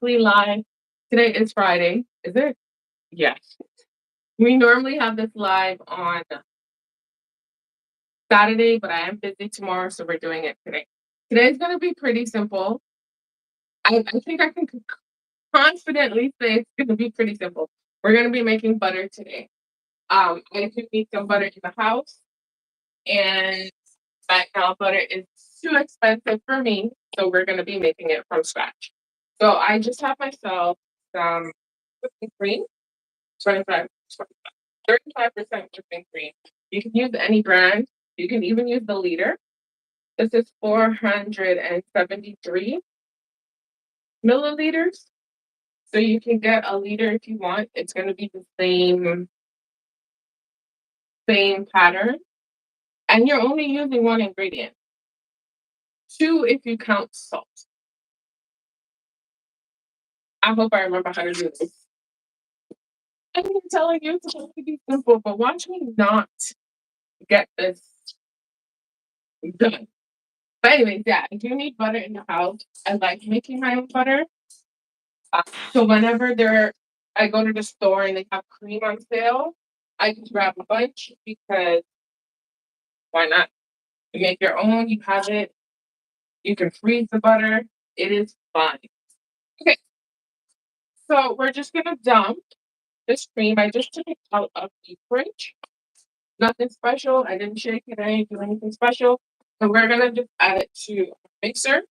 weekly live. Today is Friday. Is it? Yes. We normally have this live on Saturday, but I am busy tomorrow, so we're doing it today. Today's going to be pretty simple. I think I can confidently say it's going to be pretty simple. We're going to be making butter today. I do need some butter in the house, and right now butter is too expensive for me, so we're going to be making it from scratch. So I just have myself some whipping cream, 25, 35% whipping cream. You can use any brand. You can even use the liter. This is 473 milliliters. So you can get a liter if you want. It's going to be the same pattern. And you're only using one ingredient. 2 if you count salt. I hope I remember how to do this. I'm telling you it's supposed to be simple, but watch me not get this done. But anyways, yeah, I do need butter in the house. I like making my own butter. So whenever I go to the store and they have cream on sale, I just grab a bunch because why not? You make your own, you have it, you can freeze the butter. It is fine. Okay, so we're just gonna dump this cream. I just took it out of the fridge. Nothing special. I didn't shake it. I didn't do anything special. So we're gonna just add it to a mixer.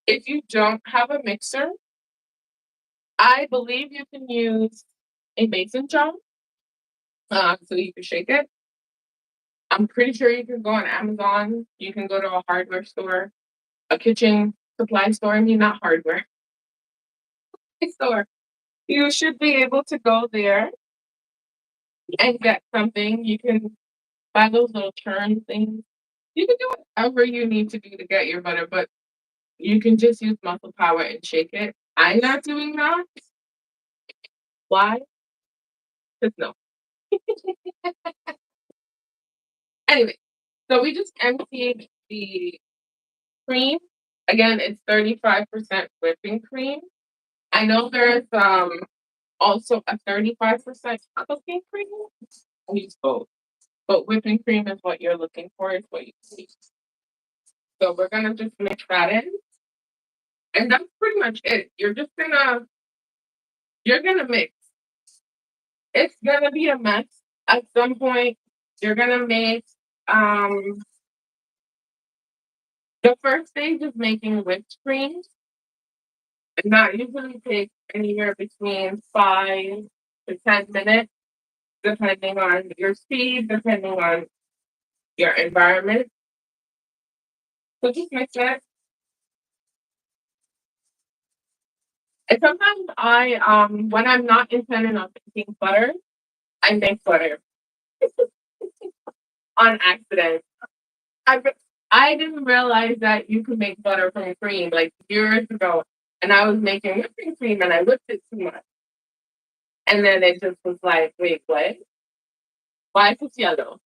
If you don't have a mixer, I believe you can use a mason jar, so you can shake it. I'm pretty sure you can go on Amazon. You can go to a hardware store, a kitchen supply store. I mean, not hardware store. You should be able to go there and get something. You can buy those little churn things. You can do whatever you need to do to get your butter, but you can just use muscle power and shake it. I'm not doing that. Why? Because no. Anyway, so we just emptied the cream. Again, it's 35% whipping cream. I know there's also a 35% cooking cream. I use both. But whipping cream is what you're looking for, is what you see. So we're gonna just mix that in. And that's pretty much it. You're gonna mix. It's gonna be a mess. At some point, you're gonna make um the first stage is making whipped cream. And that usually takes anywhere between 5 to 10 minutes, depending on your speed, depending on your environment. So just mix it. And sometimes when I'm not intending on making butter, I make butter on accident. I re- I didn't realize that you could make butter from cream like years ago, and I was making whipping cream and I whipped it too much, and then it just was like, wait, what? Why is it yellow?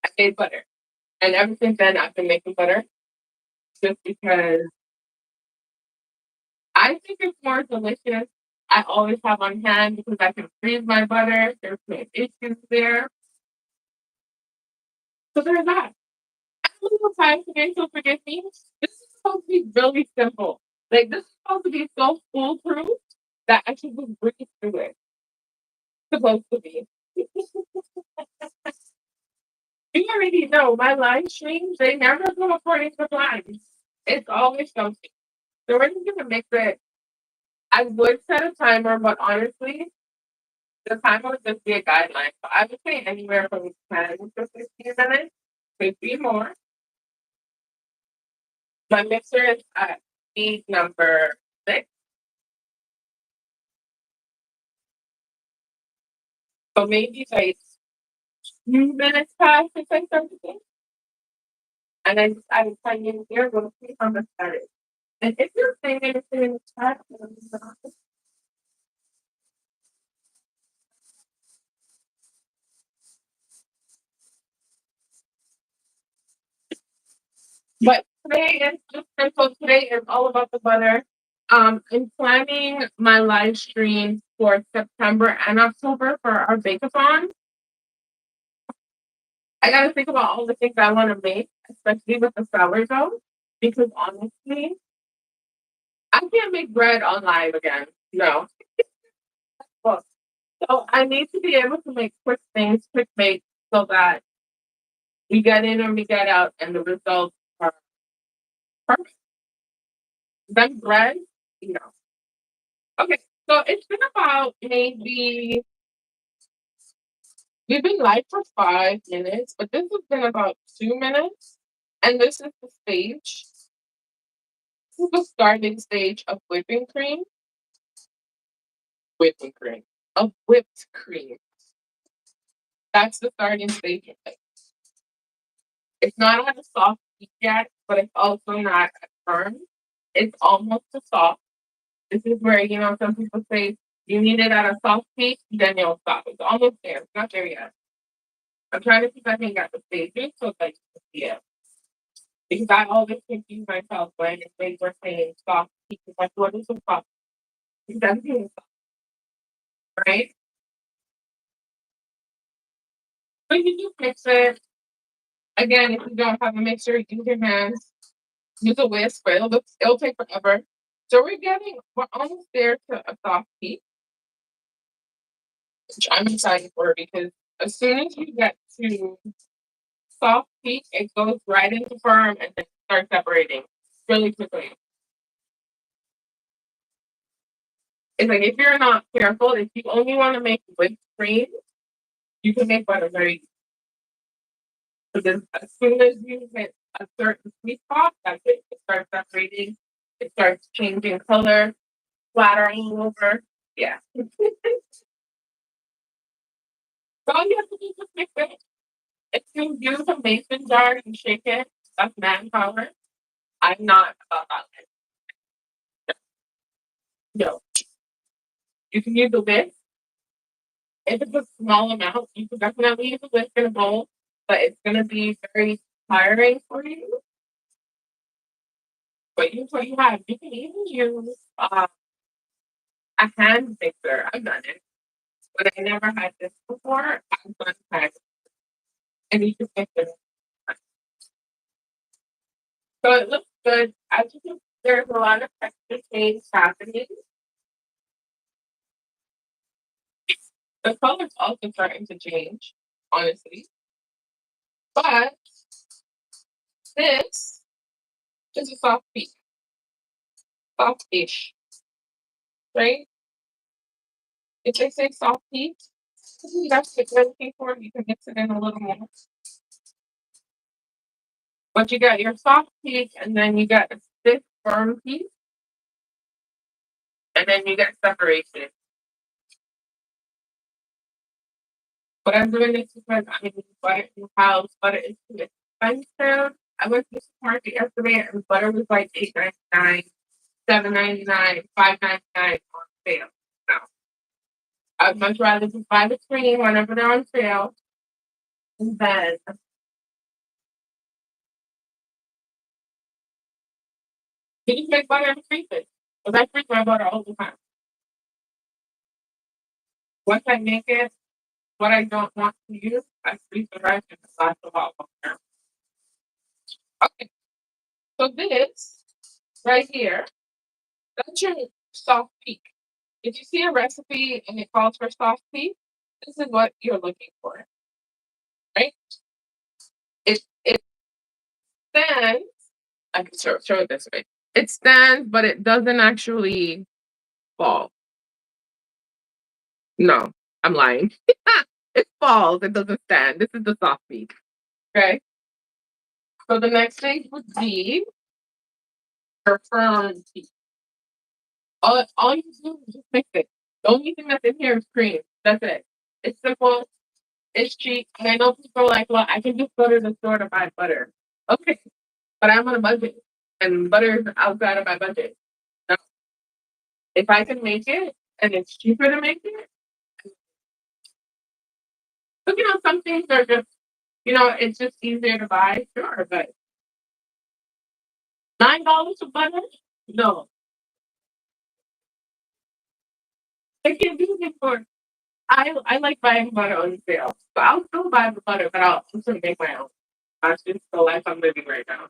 I made butter, and ever since then I've been making butter just because I think it's more delicious. I always have on hand because I can freeze my butter. There's no issues there. So there's that. I'm a little tired today, so forgive me. This is supposed to be really simple. Like this is supposed to be so foolproof that I should just breeze through it. Supposed to be. You already know my live streams, they never go according to plan. It's always something. So we're just gonna mix it. I would set a timer, but honestly, the timer would just be a guideline. So I would say anywhere from 10 to 15 minutes, could be more. My mixer is at speed number 6. So maybe like 2 minutes past if I start to think. And then I would plug in here, we'll see how much that is. And if you're saying anything in the chat, but today is just simple. Today is all about the butter. I'm planning my live stream for September and October for our bake-a-thon. I gotta think about all the things I want to make, especially with the sourdough, because honestly, I can't make bread on live again. No. Well, so I need to be able to make quick things, quick bakes, so that we get in and we get out, and the results are perfect. Then bread, you know. Okay, so it's been about maybe we've been live for 5 minutes, but this has been about 2 minutes, and this is the stage. This is the starting stage of whipping cream, of whipped cream. That's the starting stage of it. It's not at a soft peak yet, but it's also not firm. It's almost a soft. This is where, some people say you need it at a soft peak, then you'll stop. It's almost there. It's not there yet. I'm trying to see if I can get the stages so that you can see it. Because I always confuse myself when they were saying soft peak. It's like, what is a soft peak? Because everything is soft, right? But you do mix it. Again, if you don't have a mixer, use your hands. Use a whisk, but it'll take forever. So we're almost there to a soft peak, which I'm excited for because as soon as you get to soft peak, it goes right into firm and then starts separating really quickly. It's like if you're not careful, if you only want to make whipped cream, you can make butter very easy. Because as soon as you hit a certain sweet spot, that's it. It starts separating. It starts changing color, splattering over. Yeah. So all you have to do is just mix it. If you use a mason jar and shake it, that's manpower. I'm not about that. No. You can use a whisk. If it's a small amount, you can definitely use a whisk in a bowl, but it's gonna be very tiring for you. But use what you have. You can even use a hand mixer. I've done it, but I never had this before. I've done hand, and you just mix it. So it looks good. As you can, there's a lot of texture change happening. The color's also starting to change, honestly. But this is a soft peak, soft-ish, right? If they say soft peak, that's what you're looking for. You can mix it in a little more. But you got your soft peak, and then you got a stiff, firm peak, and then you get separation. But I'm doing this because I need butter in the house. Butter is too expensive. I went to the supermarket yesterday, and butter was like $8.99, $7.99, $5.99 on sale. No, I'd much rather just buy the cream whenever they're on sale, and then you just make butter and freeze it. Because I freeze my butter all the time. Once I make it, what I don't want to use, I freeze the rest and it's not so hot. Okay, so this right here, that's your soft peak. If you see a recipe and it calls for soft peak, this is what you're looking for, right? It stands. I can show it this way. It stands, but it doesn't actually fall. No, I'm lying. It falls. It doesn't stand. This is the soft peak. Okay. So the next stage would be your firm peak. All you do is just mix it. The only thing that's in here is cream. That's it. It's simple. It's cheap. And I know people are like, well, I can just go to the store to buy butter. Okay. But I'm on a budget. And butter is outside of my budget. Now, if I can make it and it's cheaper to make it, but some things are just, it's just easier to buy, sure. But $9 for butter? No. I can't do it anymore. I like buying butter on sale. So I'll still buy the butter, but I'll also make my own. That's just the life I'm living right now.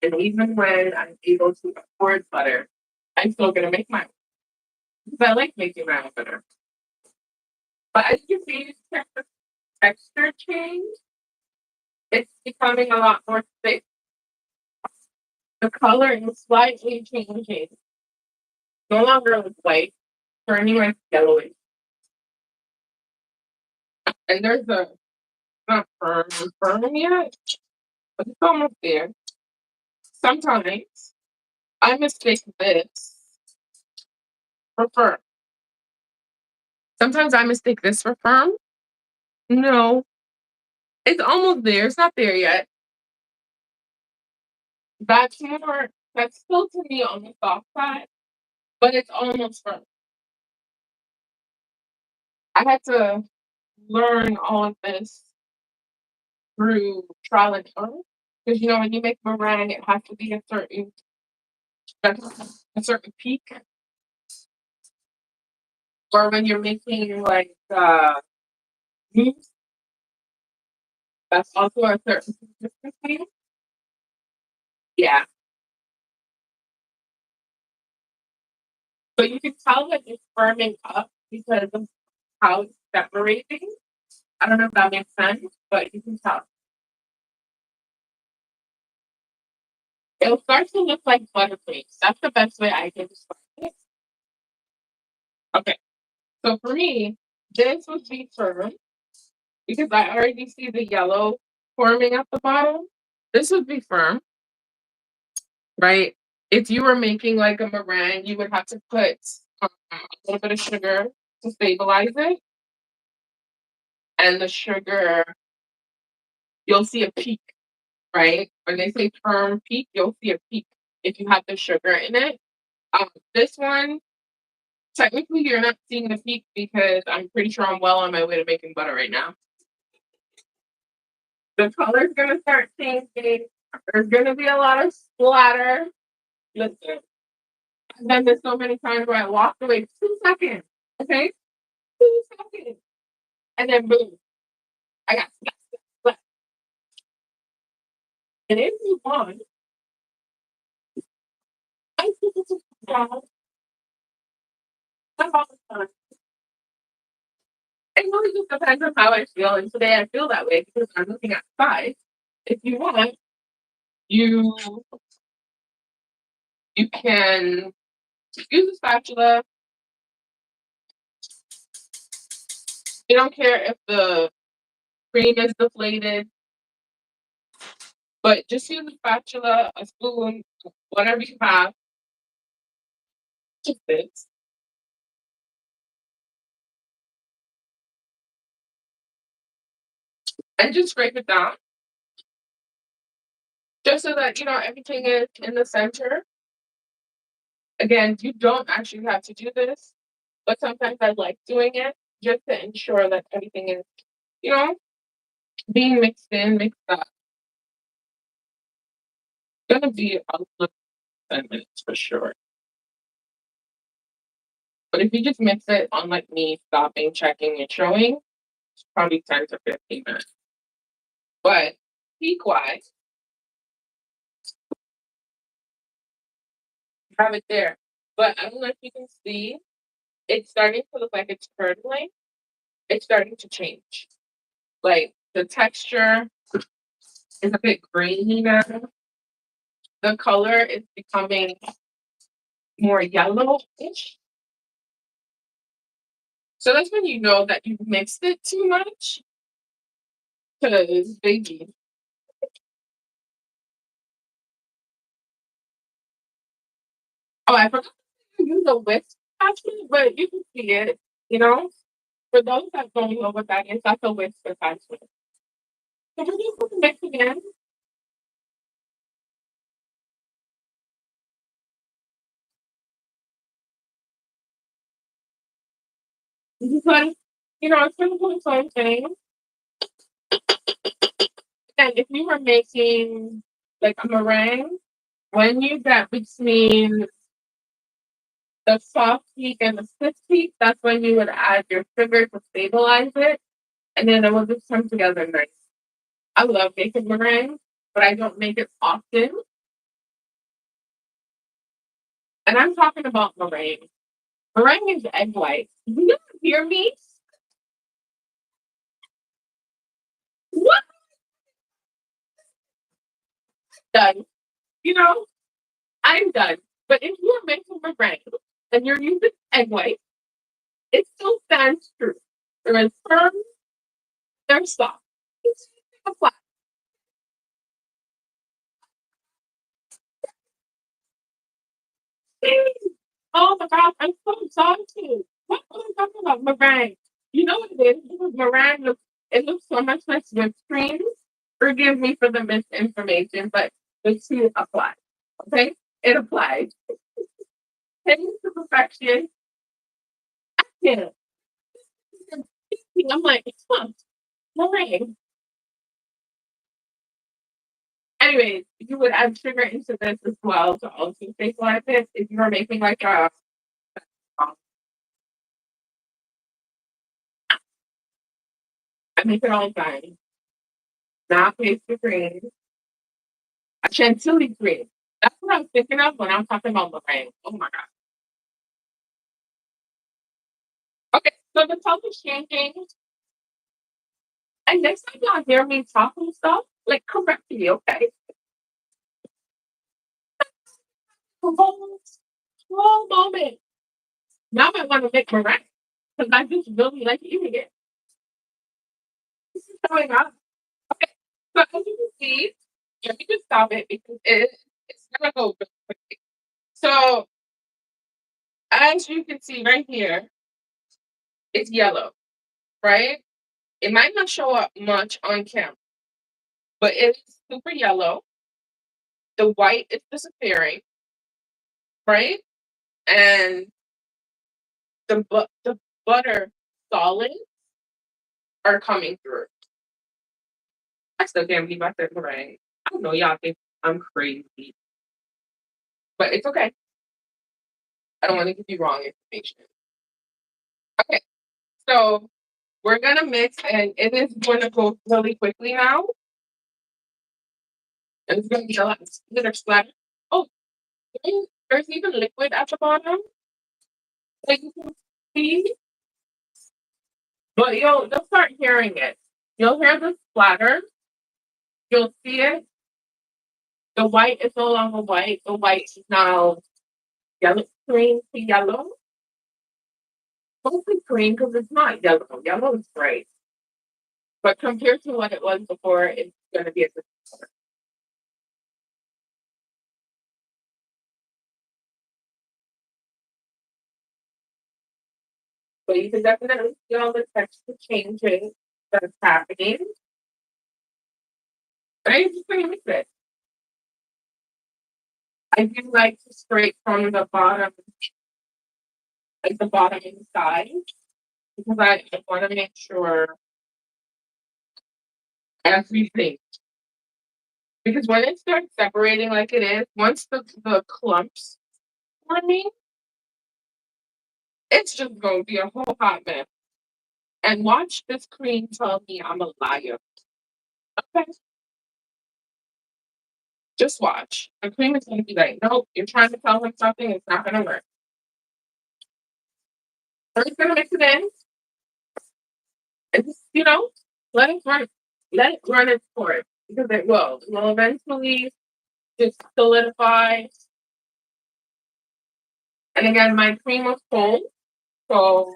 And even when I'm able to afford butter, I'm still gonna make my own. Because I like making my own butter. But as you see the texture change, it's becoming a lot more thick. The color is slightly changing. No longer white, turning like yellowish. And there's a not firm yet, but it's almost there. Sometimes I mistake this for firm. Sometimes I mistake this for firm. No, it's almost there. It's not there yet. That's more, that's still to me on the soft side, but it's almost firm. I had to learn all of this through trial and error. Because when you make meringue, it has to be a certain peak. Or when you're making like mousse, that's also a certain consistency. Yeah. But you can tell that it's firming up because of how it's separating. I don't know if that makes sense, but you can tell. It'll start to look like buttercreams. That's the best way I can describe it. Okay. So for me, this would be firm because I already see the yellow forming at the bottom. This would be firm, right? If you were making like a meringue, you would have to put a little bit of sugar to stabilize it. And the sugar, you'll see a peak, right? When they say firm peak, you'll see a peak if you have the sugar in it. This one, technically, you're not seeing the peak because I'm pretty sure I'm well on my way to making butter right now. The color's gonna start changing. There's gonna be a lot of splatter. Listen, I've done this so many times where I walked away 2 seconds, okay? 2 seconds. And then boom, I got splat. And if you want, I think it's down all the time. It really just depends on how I feel. And today I feel that way because I'm looking at size. If you want, you you can use a spatula. You don't care if the cream is deflated, but just use a spatula, a spoon, whatever you have. Just this. And just scrape it down. Just so that everything is in the center. Again, you don't actually have to do this, but sometimes I like doing it just to ensure that everything is, you know, being mixed in, mixed up. It's gonna be a good 10 minutes for sure. But if you just mix it on like me stopping, checking, and showing, it's probably 10 to 15 minutes. But peak wise, have it there. But I don't know if you can see, it's starting to look like it's curdling. It's starting to change. Like the texture is a bit grainy now. The color is becoming more yellowish. So that's when you know that you've mixed it too much. Because baby. Oh, I forgot to use a whisk actually, but you can see it, you know? For those that don't know what that is, that's a whisk attachment. So we're just going to mix again. Because, it's going to do its own thing. And if you were making like a meringue, when you get between the soft peak and the stiff peak, that's when you would add your sugar to stabilize it, and then it will just come together nice. I love making meringue, but I don't make it often. And I'm talking about meringue. Meringue is egg white. Do you hear me? What? Done. You know, I'm done. But if you're making meringue and you're using egg white, it still stands true. They're firm, they're soft. It's a flat. Oh my gosh, I'm so excited. What am I talking about? Meringue. You know what it is? Because meringue looks, it looks so much like whipped cream. Forgive me for the misinformation, but the two apply. Okay? It applies. Taste to perfection. Yeah. I'm like, huh, meringue. Anyways, you would add sugar into this as well to also stabilize it. If you are making like a, I make it all the time. Not pastry cream, a chantilly cream. That's what I'm thinking of when I'm talking about meringue. Oh my god. Okay, so the color is changing. And next time y'all hear me talking stuff, like correct me, okay? Small, small moment. Now I want to make meringue because I just really like eating it. This is showing up. Okay, so as you can see, let me just stop it because it's gonna go really quickly. So as you can see right here, it's yellow, right? It might not show up much on camera, but it's super yellow. The white is disappearing, right? And the butter solids are coming through. I still can't believe I said meringue. I don't know, y'all think I'm crazy, but it's okay. I don't want to give you wrong information. Okay, so we're gonna mix, and it is going to go really quickly now. And it's gonna be a lot of splatter. Oh, there's even liquid at the bottom. Like you can see, but you'll start hearing it. You'll hear the splatter. You'll see it. The white is no longer white. The white is now yellow, green to yellow. Mostly green because it's not yellow. Yellow is bright. But compared to what it was before, it's going to be a different color. So you can definitely see all the texture changing that's happening. And I just going to mix it. I do like to scrape from the bottom, like the bottom inside, because I want to make sure everything. Because when it starts separating like it is, once the clumps forming, it's just going to be a whole hot mess. And watch this cream tell me I'm a liar. Okay, just watch. The cream is going to be like, nope, you're trying to tell him something, it's not going to work. So he's going to mix it in and just, let it run. Let it run its course because it will. It will eventually just solidify. And again, my cream was cold, so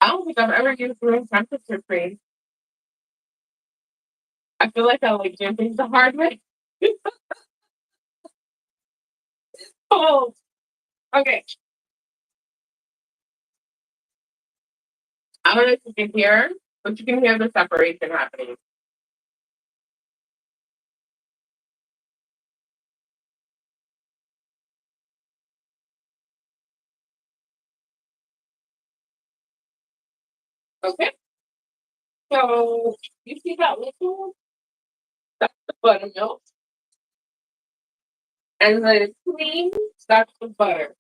I don't think I've ever used room temperature cream. I feel like I like doing things the hard way. Oh, okay. I don't know if you can hear, but you can hear the separation happening. Okay. So you see that liquid? That's the buttermilk. And the cream, that's the butter.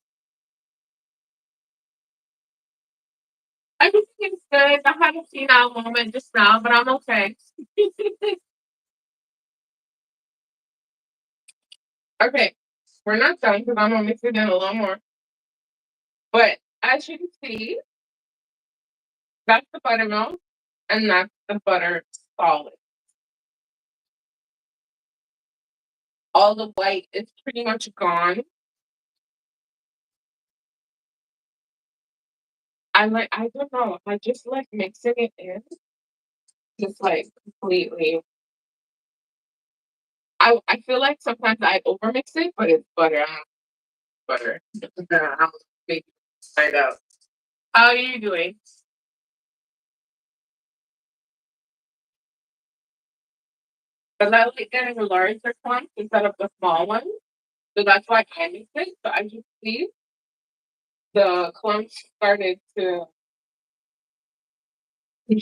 Everything is good. I had a senile moment just now, but I'm okay. Okay, we're not done because I'm gonna mix it in a little more. But as you can see, that's the buttermilk, and that's the butter solid. All the white is pretty much gone. I don't know, I just like mixing it in, just like completely. I feel like sometimes I overmix it, but it's butter. Butter. I'll make it find out. How are you doing? Because I like getting the larger ones instead of the small ones. So that's why I mix it. So as you see, the clumps started to, I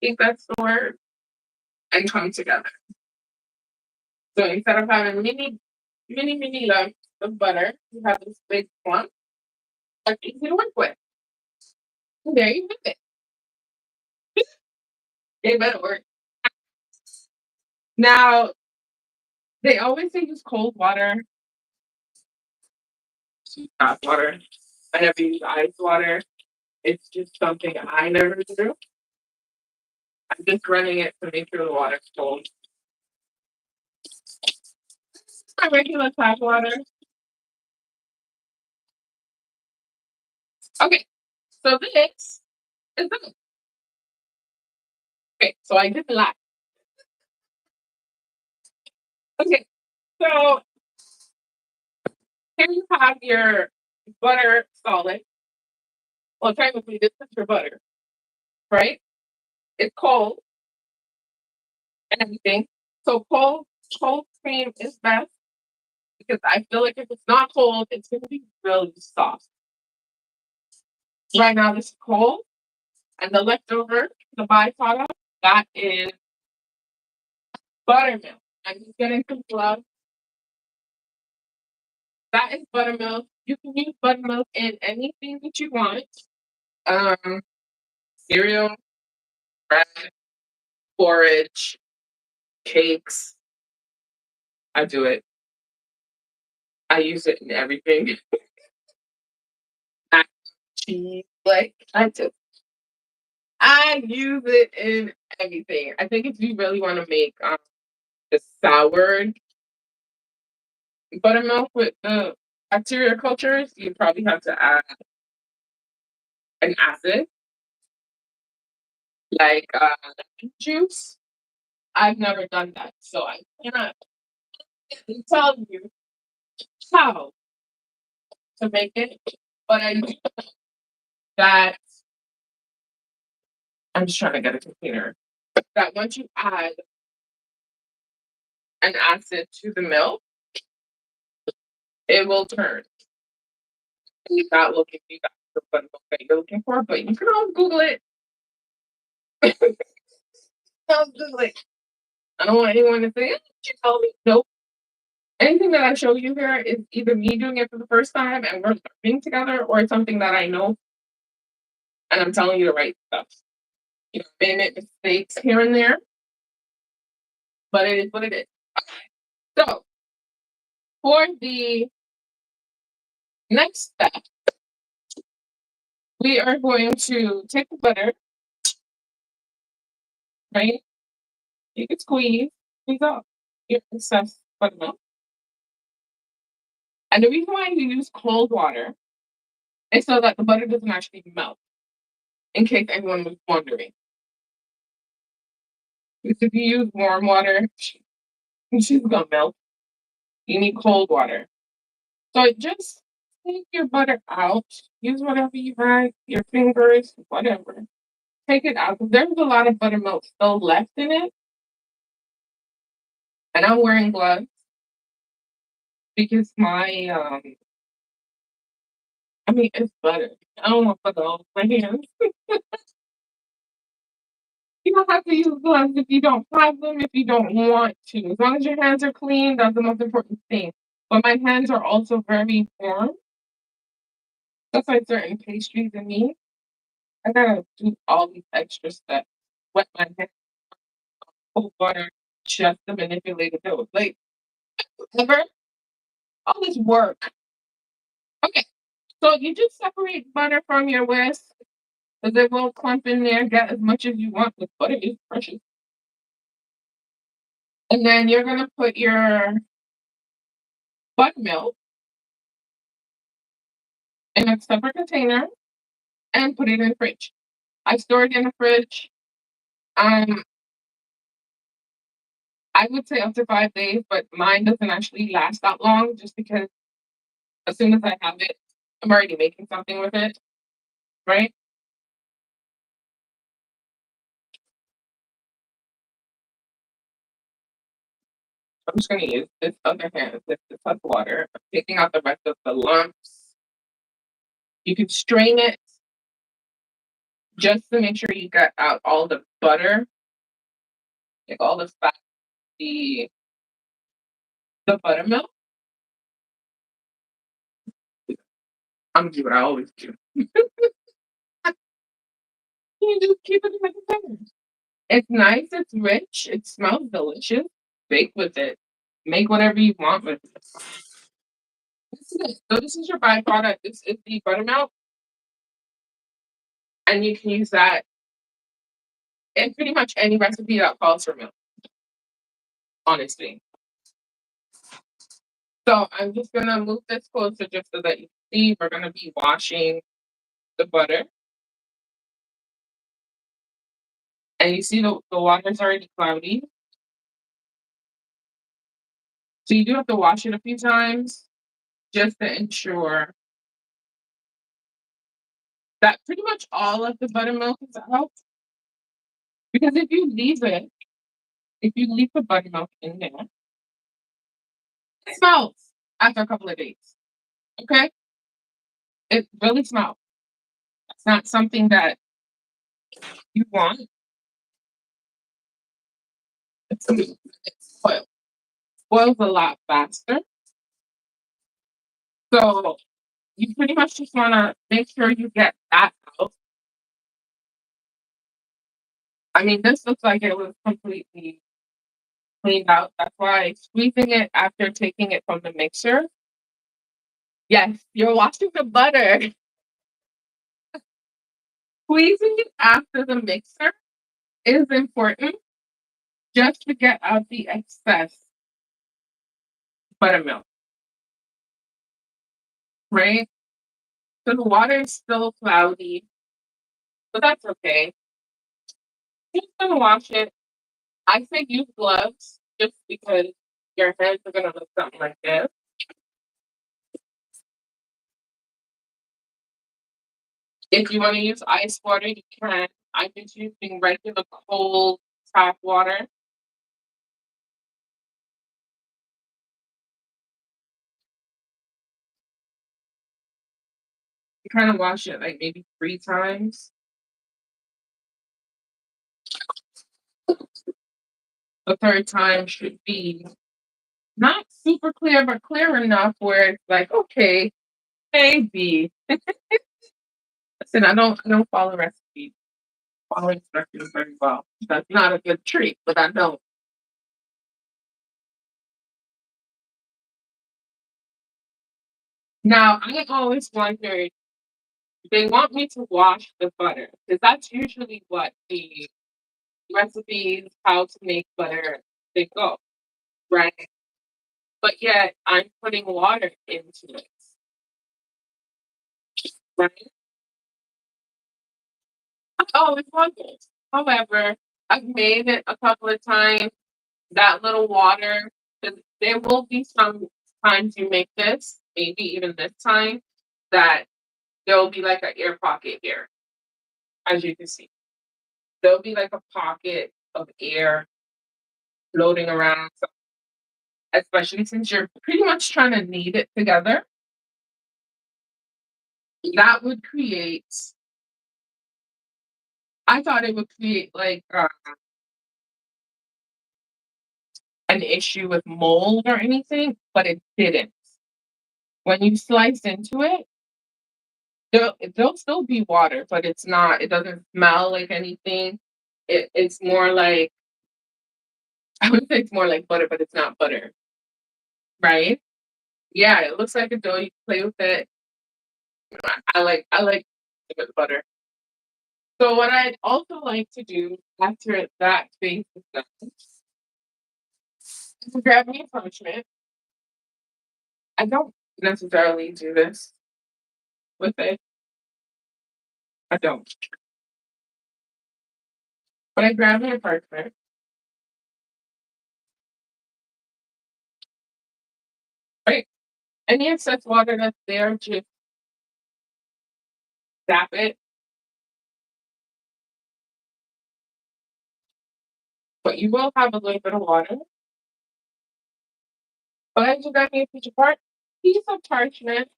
think that's the word, and come together. So instead of having mini lumps of butter, you have this big clump that's easy to work with. And there you have it. It better work. Now, they always say use cold water, hot water. I never use ice water. It's just something I never do. I'm just running it to make sure the water's cold. My regular tap water. Okay, so this is done. Okay, so I did lie. Okay, so here you have your butter solid. Well, technically, this is your butter, right? It's cold and everything. So cold cream is best because I feel like if it's not cold, it's gonna be really soft. Right now, this is cold, and the leftover, the byproduct, that is buttermilk. I'm just getting some gloves. That is buttermilk. You can use buttermilk in anything that you want. Um, cereal, bread, porridge, cakes. I do it. I use it in everything. Mac and cheese, like I use it in everything. I think if you really want to make the soured buttermilk with the bacteria cultures, you probably have to add an acid like lemon juice. I've never done that, so I cannot tell you how to make it. But I do that. I'm just trying to get a container. That once you add an acid to the milk, it will turn. And that will give you that the buttermilk that you're looking for. But you can always Google it. Always Google it. I don't want anyone to say, you tell me. Nope. Anything that I show you here is either me doing it for the first time and we're learning together, or it's something that I know and I'm telling you the right stuff. May make mistakes here and there, but it is what it is. So for the next step, we are going to take the butter, right? You can squeeze out your excess buttermilk. And the reason why you use cold water is so that the butter doesn't actually melt, in case anyone was wondering. Because if you use warm water, she's gonna melt. You need cold water. So just take your butter out. Use whatever you like, your fingers, whatever. Take it out. There's a lot of buttermilk still left in it. And I'm wearing gloves because I mean it's butter. I don't want butter on my hands. You don't have to use gloves if you don't have them, if you don't want to. As long as your hands are clean, that's the most important thing. but my hands are also very warm. That's why certain pastries and me, I gotta do all these extra steps. Wet my hands, cold water, just to manipulate the dough. Like, ever, all this work. Okay, so you just separate butter from your whisk, because it will clump in there. Get as much as you want, with butter is precious. And then you're gonna put your buttermilk in a separate container and put it in the fridge. I store it in the fridge. Um, I would say up to 5 days, but mine doesn't actually last that long just because as soon as I have it, I'm already making something with it, right? I'm just gonna use this other hand with this hot water. I'm taking out the rest of the lumps. You can strain it just to make sure you get out all the butter, like all the fat, the the buttermilk. I'm gonna do what I always do. You just keep it in the container. It's nice, it's rich, it smells delicious. Bake with it. Make whatever you want with it. This is it. So this is your byproduct. This is the buttermilk, and you can use that in pretty much any recipe that calls for milk, honestly. So I'm just gonna move this closer just so that you see we're gonna be washing the butter. And you see the water's already cloudy. So you do have to wash it a few times just to ensure that pretty much all of the buttermilk is out. Because if you leave the buttermilk in there, it smells after a couple of days. Okay? It really smells. It's not something that you want. It's spoiled. Spoils a lot faster. So you pretty much just wanna make sure you get that out. I mean, this looks like it was completely cleaned out. That's why squeezing it after taking it from the mixer. Yes, you're washing the butter. Squeezing it after the mixer is important just to get out the excess buttermilk, right? So the water is still cloudy, but that's okay. You're just gonna wash it. I say use gloves just because your hands are gonna look something like this. If you want to use ice water, you can. I'm just using regular cold tap water. You kind of wash it like maybe 3 times. The third time should be not super clear, but clear enough where it's like, okay, maybe. Listen, I don't follow recipes. Follow instructions very well. That's not a good treat, but I don't. Now I always wondered, they want me to wash the butter because that's usually what the recipes, how to make butter, they go, right? But yet I'm putting water into it, right? I always wondered. However, I've made it a couple of times. That little water, 'cause there will be some times you make this, maybe even this time, that there will be like an air pocket here, as you can see. There'll be like a pocket of air floating around, so especially since you're pretty much trying to knead it together. That would create, I thought it would create like an issue with mold or anything, but it didn't. When you slice into it, there'll still be water, but it's not. It doesn't smell like anything. It's more like I would say it's more like butter, but it's not butter, right? Yeah, it looks like a dough. You can play with it. I like with butter. So what I'd also like to do after that phase is done is to grab me a parchment. I don't necessarily do this with it. I don't. But I grab me a parchment, right? Any excess water that's there, just zap it. But you will have a little bit of water. But I just got me a piece of parchment,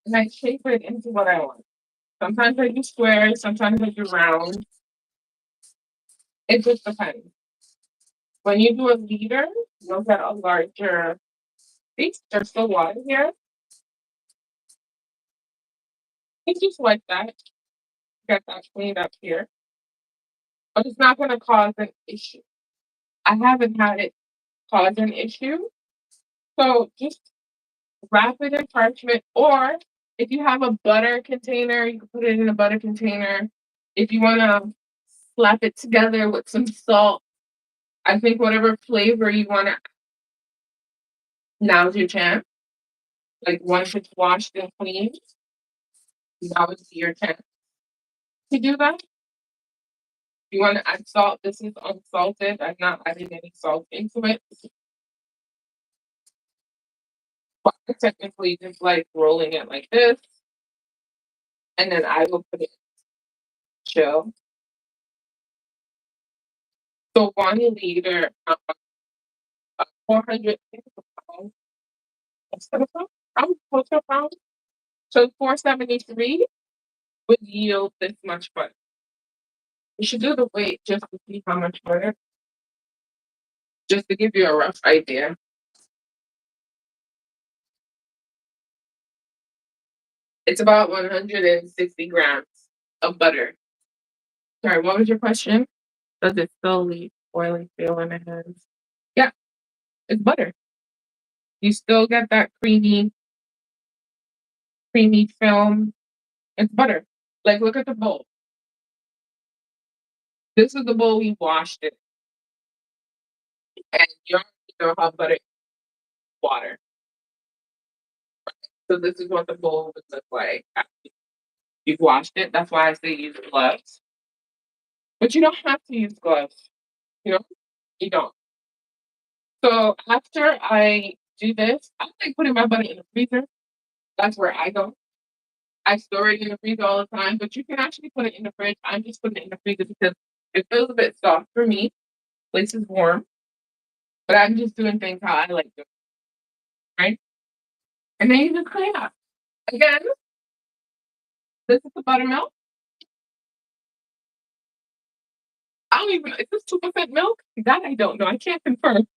and I shape it into what I want. Sometimes I do squares, sometimes I do round. It just depends. When you do a liter, you'll get a larger piece. There's still water here. It's just like that. Get that cleaned up here. But it's not going to cause an issue. I haven't had it cause an issue. So just wrap it in parchment, or if you have a butter container, you can put it in a butter container. If you want to slap it together with some salt, I think whatever flavor you want to, now's your chance. Like once it's washed and cleaned, now would be your chance to do that. You want to add salt, this is unsalted. I'm not adding any salt into it. But technically just like rolling it like this, and then I will put it chill. So 1 liter, 400 pounds, instead of pounds, close to a pound. So 473 would yield this much butter. You should do the weight just to see how much butter, just to give you a rough idea. It's about 160 grams of butter. Sorry, what was your question? Does it still leave oily feel in the hands? Yeah, it's butter. You still get that creamy film. It's butter. Like, look at the bowl. This is the bowl we washed it, and you already know how butter is water. So this is what the bowl would look like after you've washed it. That's why I say use gloves. But you don't have to use gloves. You know, you don't. So after I do this, I like putting my butter in the freezer. That's where I go. I store it in the freezer all the time, but you can actually put it in the fridge. I'm just putting it in the freezer because it feels a bit soft for me. Place is warm, but I'm just doing things how I like them, right? And then you just clean up. Again, this is the buttermilk. I don't even know. Is this 2% milk? That I don't know. I can't confirm.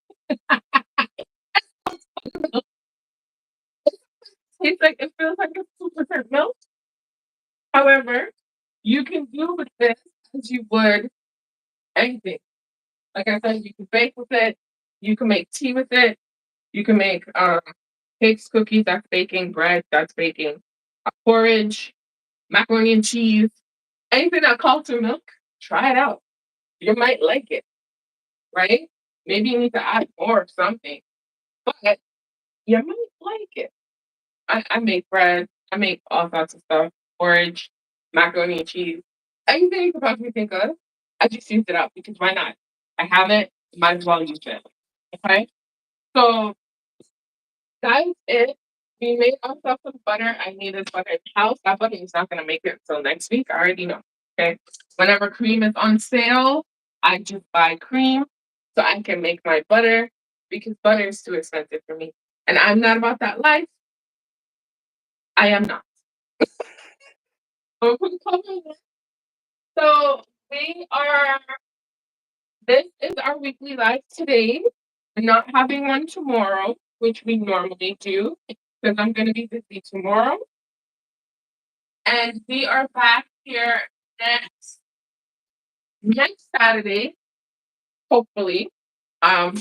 It feels like it's 2% milk. However, you can do with this as you would anything. Like I said, you can bake with it. You can make tea with it. You can make cakes, cookies. That's baking. Bread. That's baking. Porridge, macaroni and cheese. Anything that calls for milk. Try it out. You might like it, right? Maybe you need to add more of something, but you might like it. I make bread. I make all sorts of stuff. Porridge, macaroni and cheese. Anything you could possibly think of, I just used it up because why not? I have it, might as well use it. Okay? So that's it. We made ourselves some butter. I needed butter in the house. That butter is not gonna make it until next week. I already know. Okay. Whenever cream is on sale, I just buy cream so I can make my butter because butter is too expensive for me. And I'm not about that life. I am not. So we are this is our weekly live today. We're not having one tomorrow, which we normally do, because I'm going to be busy tomorrow. And we are back here next Saturday, hopefully. No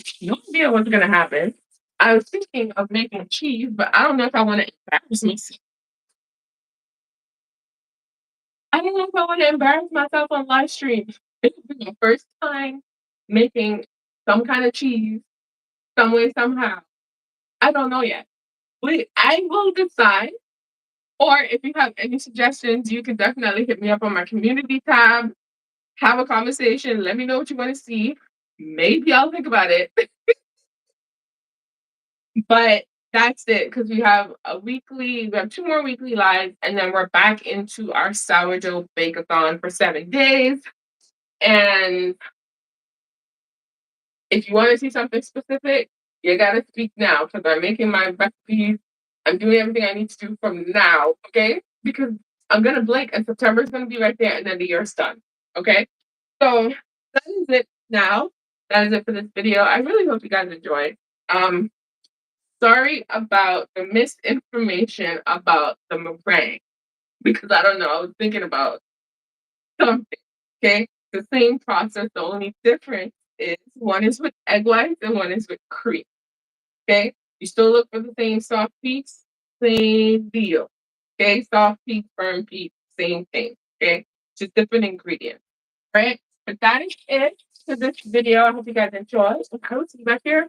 idea what's going to happen. I was thinking of making cheese, but I don't know if I want to embarrass myself. I don't know if I want to embarrass myself on live stream. This is my first time making some kind of cheese, some way, somehow. I don't know yet. I will decide. Or if you have any suggestions, you can definitely hit me up on my community tab. Have a conversation. Let me know what you want to see. Maybe I'll think about it. But that's it because we have we have 2 more weekly lives, and then we're back into our sourdough bake-a-thon for 7 days. And if you want to see something specific, you gotta speak now because I'm making my recipes. I'm doing everything I need to do from now, okay? Because I'm gonna blink and September's gonna be right there and then the year's done. Okay? So that is it now. That is it for this video. I really hope you guys enjoyed. Um, sorry about the misinformation about the meringue because I don't know. I was thinking about something. Okay, the same process. The only difference is one is with egg whites and one is with cream. Okay, you still look for the same soft peaks, same deal. Okay, soft peaks, firm peaks, same thing. Okay, just different ingredients. Right? But that is it for this video. I hope you guys enjoyed. I will see you back here